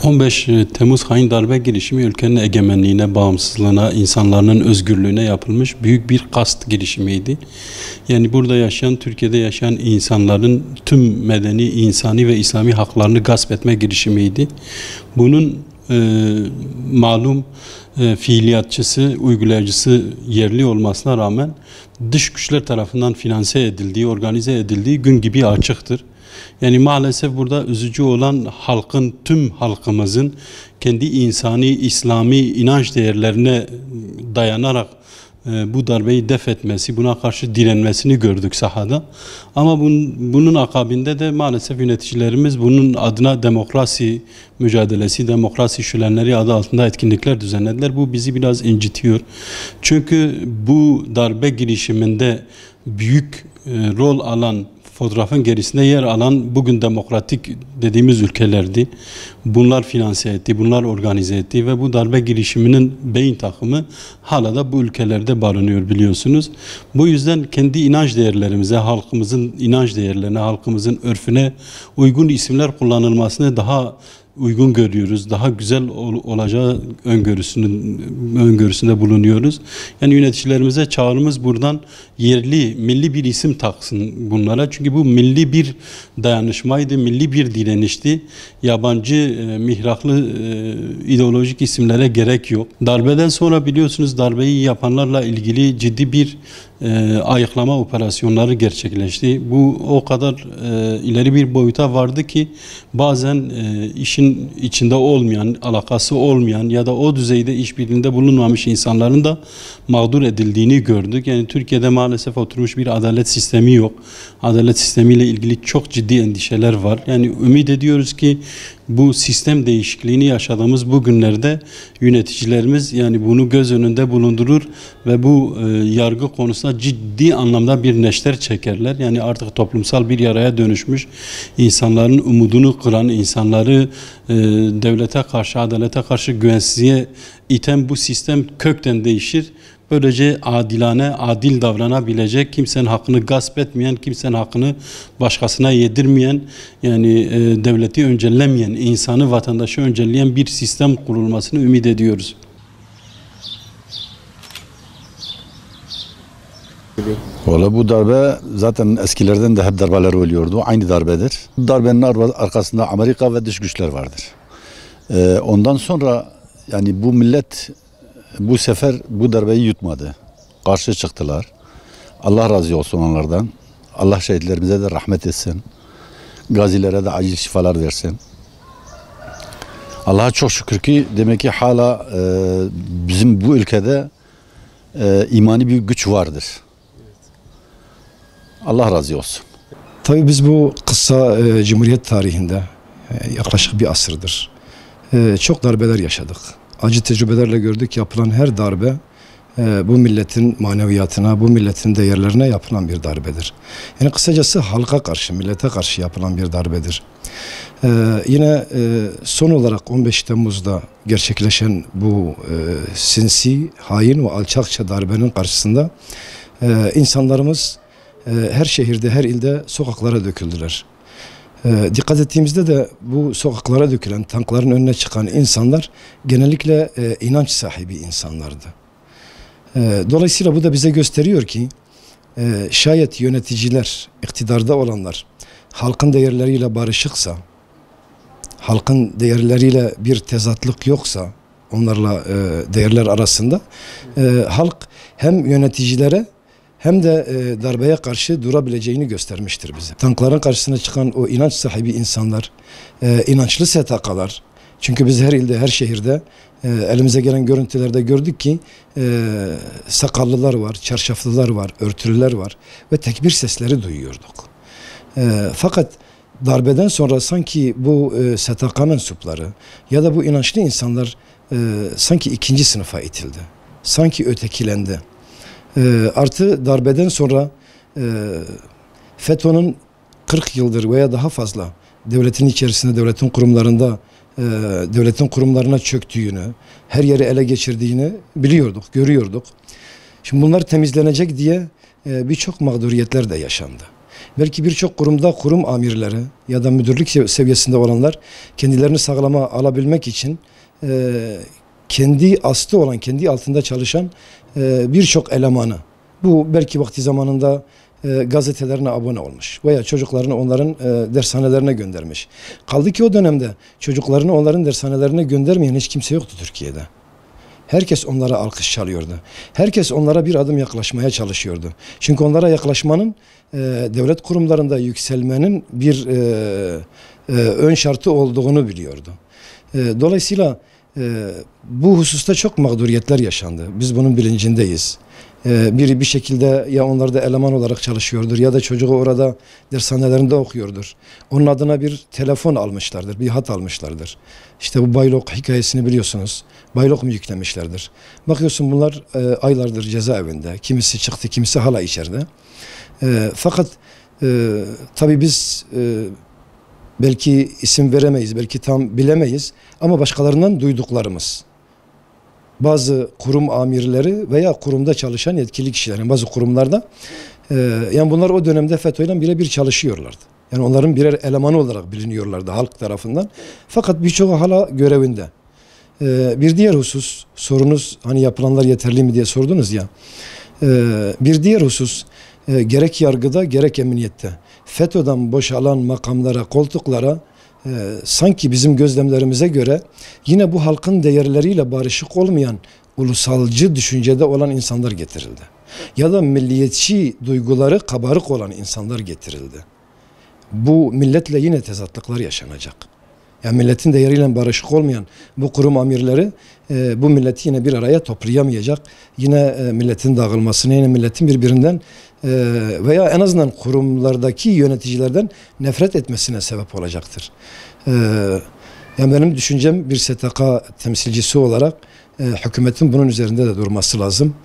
15 Temmuz hain darbe girişimi ülkenin egemenliğine, bağımsızlığına, insanların özgürlüğüne yapılmış büyük bir kast girişimiydi. Yani burada yaşayan, Türkiye'de yaşayan insanların tüm medeni, insani ve İslami haklarını gasp etme girişimiydi. Bunun malum fiiliyatçısı, uygulayıcısı yerli olmasına rağmen dış güçler tarafından finanse edildiği, organize edildiği gün gibi açıktır. Yani maalesef burada üzücü olan halkın, tüm halkımızın kendi insani, İslami inanç değerlerine dayanarak bu darbeyi def etmesi, buna karşı direnmesini gördük sahada. Ama bunun akabinde de maalesef yöneticilerimiz bunun adına demokrasi mücadelesi, demokrasi şölenleri adı altında etkinlikler düzenlediler. Bu bizi biraz incitiyor. Çünkü bu darbe girişiminde büyük rol alan, fotoğrafın gerisinde yer alan bugün demokratik dediğimiz ülkelerdi. Bunlar finanse etti, bunlar organize etti ve bu darbe girişiminin beyin takımı hala da bu ülkelerde barınıyor biliyorsunuz. Bu yüzden kendi inanç değerlerimize, halkımızın inanç değerlerine, halkımızın örfüne uygun isimler kullanılmasını daha uygun görüyoruz. Daha güzel olacağı öngörüsünde bulunuyoruz. Yani yöneticilerimize çağrımız buradan yerli, milli bir isim taksın bunlara. Çünkü bu milli bir dayanışmaydı, milli bir direnişti. Yabancı, mihraklı ideolojik isimlere gerek yok. Darbeden sonra biliyorsunuz darbeyi yapanlarla ilgili ciddi bir ayıklama operasyonları gerçekleşti. Bu o kadar ileri bir boyuta vardı ki bazen işin içinde olmayan, alakası olmayan ya da o düzeyde işbirliğinde bulunmamış insanların da mağdur edildiğini gördük. Yani Türkiye'de maalesef oturmuş bir adalet sistemi yok. Adalet sistemiyle ilgili çok ciddi endişeler var. Yani ümit ediyoruz ki bu sistem değişikliğini yaşadığımız bu günlerde yöneticilerimiz yani bunu göz önünde bulundurur ve bu yargı konusunda ciddi anlamda bir neşter çekerler. Yani artık toplumsal bir yaraya dönüşmüş, insanların umudunu kıran, insanları devlete karşı, adalete karşı güvensizliğe iten bu sistem kökten değişir. Böylece adilane, adil davranabilecek, kimsenin hakkını gasp etmeyen, kimsenin hakkını başkasına yedirmeyen, yani devleti öncellemeyen, insanı, vatandaşı öncelleyen bir sistem kurulmasını ümit ediyoruz. Valla bu darbe zaten eskilerden de hep darbeler oluyordu. Aynı darbedir. Darbenin arkasında Amerika ve dış güçler vardır. Ondan sonra yani bu millet bu sefer bu darbeyi yutmadı. Karşı çıktılar. Allah razı olsun onlardan. Allah şehitlerimize de rahmet etsin. Gazilere de acil şifalar versin. Allah'a çok şükür ki demek ki hala bizim bu ülkede imani bir güç vardır. Allah razı olsun. Tabii biz bu kısa Cumhuriyet tarihinde yaklaşık bir asırdır çok darbeler yaşadık. Acı tecrübelerle gördük, yapılan her darbe bu milletin maneviyatına, bu milletin değerlerine yapılan bir darbedir. Yani kısacası halka karşı, millete karşı yapılan bir darbedir. Yine son olarak 15 Temmuz'da gerçekleşen bu sinsi, hain ve alçakça darbenin karşısında insanlarımız her şehirde, her ilde sokaklara döküldüler. Dikkat ettiğimizde de bu sokaklara dökülen, tankların önüne çıkan insanlar genellikle inanç sahibi insanlardı. Dolayısıyla bu da bize gösteriyor ki şayet yöneticiler, iktidarda olanlar halkın değerleriyle barışıksa, halkın değerleriyle bir tezatlık yoksa onlarla değerler arasında halk hem yöneticilere hem de darbeye karşı durabileceğini göstermiştir bize. Tankların karşısına çıkan o inanç sahibi insanlar, inançlı STK'lar, çünkü biz her ilde, her şehirde elimize gelen görüntülerde gördük ki sakallılar var, çarşaflılar var, örtülüler var ve tekbir sesleri duyuyorduk. Fakat darbeden sonra sanki bu STK mensupları ya da bu inançlı insanlar sanki ikinci sınıfa itildi. Sanki ötekilendi. Artı darbeden sonra FETÖ'nün 40 yıldır veya daha fazla devletin içerisinde, devletin kurumlarında, devletin kurumlarına çöktüğünü, her yeri ele geçirdiğini biliyorduk, görüyorduk. Şimdi bunlar temizlenecek diye birçok mağduriyetler de yaşandı. Belki birçok kurumda kurum amirleri ya da müdürlük seviyesinde olanlar kendilerini sağlama alabilmek için kendi aslı olan, kendi altında çalışan birçok elemanı, bu belki vakti zamanında gazetelerine abone olmuş veya çocuklarını onların dershanelerine göndermiş. Kaldı ki o dönemde çocuklarını onların dershanelerine göndermeyen hiç kimse yoktu Türkiye'de. Herkes onlara alkış çalıyordu. Herkes onlara bir adım yaklaşmaya çalışıyordu. Çünkü onlara yaklaşmanın devlet kurumlarında yükselmenin bir ön şartı olduğunu biliyordu. Dolayısıyla bu hususta çok mağduriyetler yaşandı. Biz bunun bilincindeyiz. Biri bir şekilde ya onlarda eleman olarak çalışıyordur ya da çocuğu orada dershanelerinde okuyordur. Onun adına bir telefon almışlardır, bir hat almışlardır. İşte bu Baylok hikayesini biliyorsunuz. Baylok mu yüklemişlerdir. Bakıyorsun bunlar aylardır cezaevinde. Kimisi çıktı, kimisi hala içeride. Fakat tabii biz belki isim veremeyiz, belki tam bilemeyiz ama başkalarından duyduklarımız. Bazı kurum amirleri veya kurumda çalışan yetkili kişilerin bazı kurumlarda yani bunlar o dönemde FETÖ'yle birebir çalışıyorlardı. Yani onların birer elemanı olarak biliniyorlardı halk tarafından. Fakat birçoğu hala görevinde. Bir diğer husus, sorunuz hani yapılanlar yeterli mi diye sordunuz ya. Bir diğer husus gerek yargıda gerek emniyette FETÖ'den boşalan makamlara, koltuklara sanki bizim gözlemlerimize göre yine bu halkın değerleriyle barışık olmayan ulusalcı düşüncede olan insanlar getirildi. Ya da milliyetçi duyguları kabarık olan insanlar getirildi. Bu milletle yine tezatlıklar yaşanacak. Yani milletin değeriyle barışık olmayan bu kurum amirleri bu milleti yine bir araya toplayamayacak. Yine milletin dağılmasına, yine milletin birbirinden veya en azından kurumlardaki yöneticilerden nefret etmesine sebep olacaktır. Yani benim düşüncem bir STK temsilcisi olarak hükümetin bunun üzerinde de durması lazım.